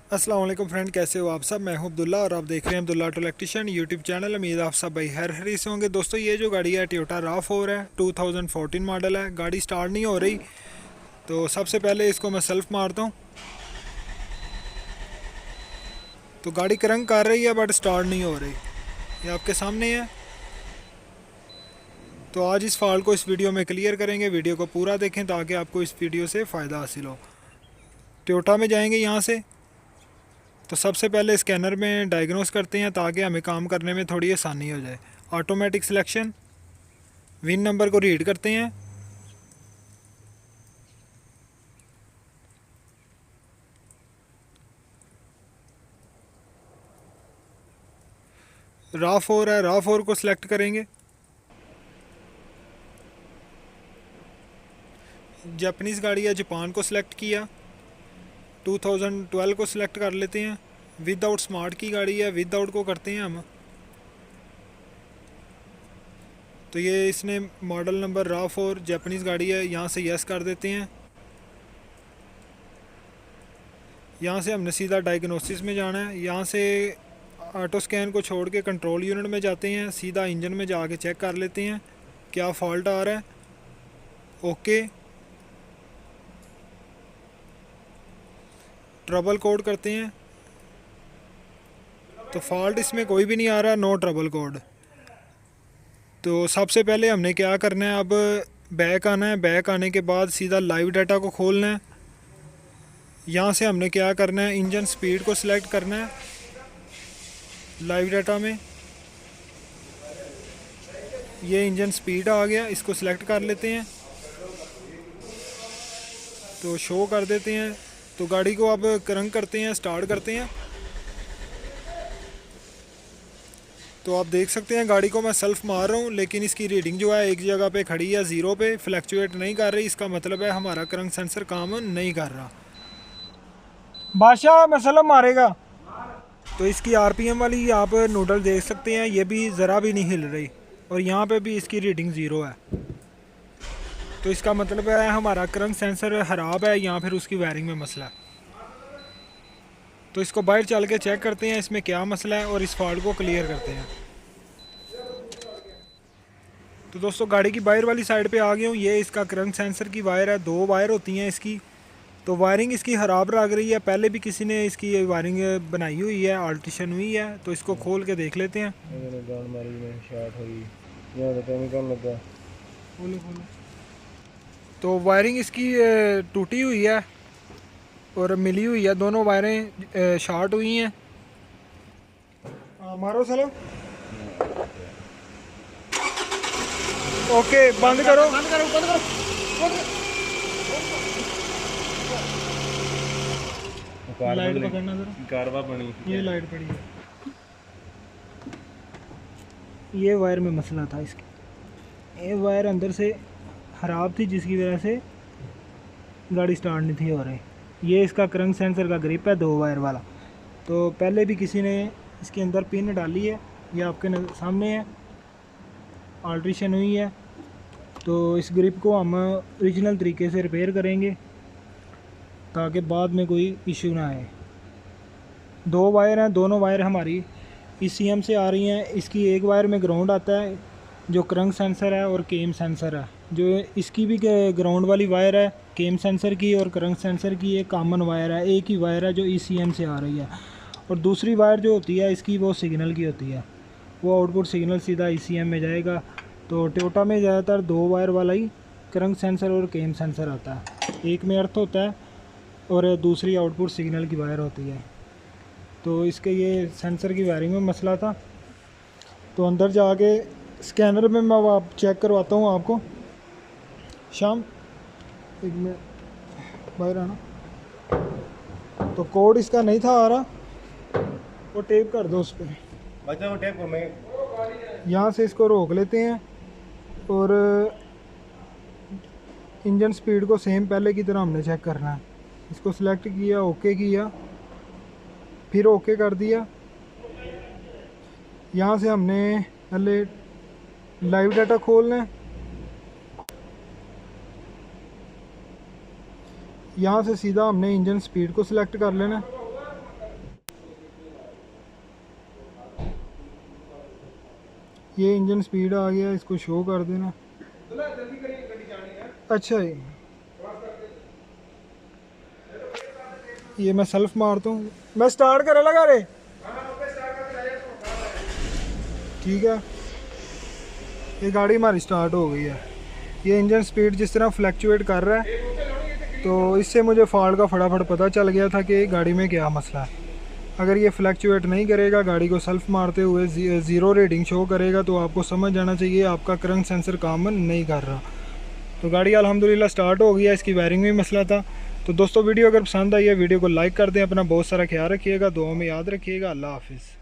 अस्सलाम वालेकुम फ्रेंड, कैसे हो आप सब। मैं हूं अब्दुल्ला और आप देख रहे हैं Abdullah auto electrician YouTube channel. उम्मीद आप सब भाई हरी से होंगे। दोस्तों ये जो गाड़ी है टोयोटा RAV4 है, 2014 मॉडल है। गाड़ी स्टार्ट नहीं हो रही, तो सबसे पहले इसको मैं सेल्फ मारता हूं। तो गाड़ी क्रंक कर रही है बट स्टार्ट नहीं हो रही, ये आपके सामने है। तो आज इस फॉल्ट को इस वीडियो में क्लियर करेंगे। वीडियो को पूरा देखें ताकि आपको इस वीडियो से फ़ायदा हासिल हो। टोयोटा में जाएंगे यहाँ से, तो सबसे पहले स्कैनर में डायग्नोस करते हैं ताकि हमें काम करने में थोड़ी आसानी हो जाए। ऑटोमेटिक सिलेक्शन, विन नंबर को रीड करते हैं। RAV4 है, RAV4 को सिलेक्ट करेंगे। जापानीज़ गाड़ी है, जापान को सिलेक्ट किया। 2012 को सिलेक्ट कर लेते हैं। विदाउट स्मार्ट की गाड़ी है, विदाउट को करते हैं हम। तो ये इसने मॉडल नंबर RAV4 जापानीज़ गाड़ी है, यहाँ से यस कर देते हैं। यहाँ से हमने सीधा डायग्नोसिस में जाना है। यहाँ से ऑटो स्कैन को छोड़ के कंट्रोल यूनिट में जाते हैं। सीधा इंजन में जाके चेक कर लेते हैं क्या फॉल्ट आ रहा है। ओके, ट्रबल कोड करते हैं। तो फॉल्ट इसमें कोई भी नहीं आ रहा, नो ट्रबल कोड। तो सबसे पहले हमने क्या करना है, अब बैक आना है। बैक आने के बाद सीधा लाइव डाटा को खोलना है। यहाँ से हमने क्या करना है, इंजन स्पीड को सिलेक्ट करना है। लाइव डाटा में ये इंजन स्पीड आ गया, इसको सिलेक्ट कर लेते हैं। तो शो कर देते हैं। तो गाड़ी को अब क्रंक करते हैं, स्टार्ट करते हैं। तो आप देख सकते हैं गाड़ी को मैं सेल्फ मार रहा हूँ, लेकिन इसकी रीडिंग जो है एक जगह पे खड़ी है, ज़ीरो पे फ्लैक्चुएट नहीं कर रही। इसका मतलब है हमारा क्रंक सेंसर काम नहीं कर रहा। बादशाह मैं सेल्फ मारेगा। तो इसकी RPM वाली आप नूडल देख सकते हैं, ये भी ज़रा भी नहीं हिल रही, और यहाँ पे भी इसकी रीडिंग ज़ीरो है। तो इसका मतलब है हमारा क्रंक सेंसर ख़राब है, या फिर उसकी वायरिंग में मसला है। तो इसको बाहर चल के चेक करते हैं इसमें क्या मसला है, और इस फॉल्ट को क्लियर करते हैं। तो दोस्तों गाड़ी की बाहर वाली साइड पे आ गया हूँ। ये इसका क्रंक सेंसर की वायर है, दो वायर होती हैं इसकी। तो वायरिंग इसकी ख़राब लग रही है। पहले भी किसी ने इसकी वायरिंग बनाई हुई है, अल्ट्रेशन हुई है। तो इसको खोल के देख लेते हैं। खोलो खोलो। तो वायरिंग इसकी टूटी हुई है और मिली हुई है, दोनों वायरें शॉर्ट हुई हैं। मारो सलाम। ओके, बंद करो बंद करो बंद करो। लाइट पकड़ना जरा, कारवा बनी, ये लाइट पड़ी है। ये वायर में मसला था इसकी, ये वायर अंदर से ख़राब थी जिसकी वजह से गाड़ी स्टार्ट नहीं थी हो रही। ये इसका क्रंक सेंसर का ग्रिप है, दो वायर वाला। तो पहले भी किसी ने इसके अंदर पिन डाली है, ये आपके सामने है, अल्ट्रेशन हुई है। तो इस ग्रिप को हम ओरिजिनल तरीके से रिपेयर करेंगे ताकि बाद में कोई इशू ना आए। दो वायर हैं, दोनों वायर हमारी ECM से आ रही हैं। इसकी एक वायर में ग्राउंड आता है जो क्रंक सेंसर है, और केम सेंसर है जो इसकी भी ग्राउंड वाली वायर है। केम सेंसर की और क्रंक सेंसर की एक कॉमन वायर है, एक ही वायर है जो ECM से आ रही है। और दूसरी वायर जो होती है इसकी वो सिग्नल की होती है, वो आउटपुट सिग्नल सीधा ECM में जाएगा। तो टोयोटा में ज़्यादातर दो वायर वाला ही क्रंक सेंसर और केम सेंसर आता है, एक में अर्थ होता है और दूसरी आउटपुट सिग्नल की वायर होती है। तो इसके ये सेंसर की वायरिंग में मसला था। तो अंदर जाके स्कैनर में मैं आप चेक करवाता हूँ आपको। शाम एक मिनट बाहर आना। तो कोड इसका नहीं था आ रहा, वो टेप कर दो उस पर। बच्चा वो टेप को मैं यहाँ से इसको रोक लेते हैं और इंजन स्पीड को सेम पहले की तरह हमने चेक करना है। इसको सिलेक्ट किया, ओके किया, फिर ओके कर दिया। यहाँ से हमने पहले लाइव डाटा खोलना है। यहाँ से सीधा हमने इंजन स्पीड को सिलेक्ट कर लेना है। ये इंजन स्पीड आ गया, इसको शो कर देना। अच्छा जी, ये मैं सेल्फ मारता हूँ, मैं स्टार्ट करे लगा रे। ठीक है, ये गाड़ी हमारी स्टार्ट हो गई है। ये इंजन स्पीड जिस तरह फ्लैक्चुएट कर रहा है, तो इससे मुझे फॉल्ट का फटाफट पता चल गया था कि गाड़ी में क्या मसला है। अगर ये फ्लैक्चुएट नहीं करेगा, गाड़ी को सेल्फ मारते हुए ज़ीरो रेटिंग शो करेगा, तो आपको समझ जाना चाहिए आपका क्रंक सेंसर काम नहीं कर रहा। तो गाड़ी अल्हम्दुलिल्लाह स्टार्ट हो गई है, इसकी वायरिंग में मसला था। तो दोस्तों वीडियो अगर पसंद आई है, वीडियो को लाइक कर दें, अपना बहुत सारा ख्याल रखिएगा, दुआ में याद रखिएगा। अल्लाह हाफिज़।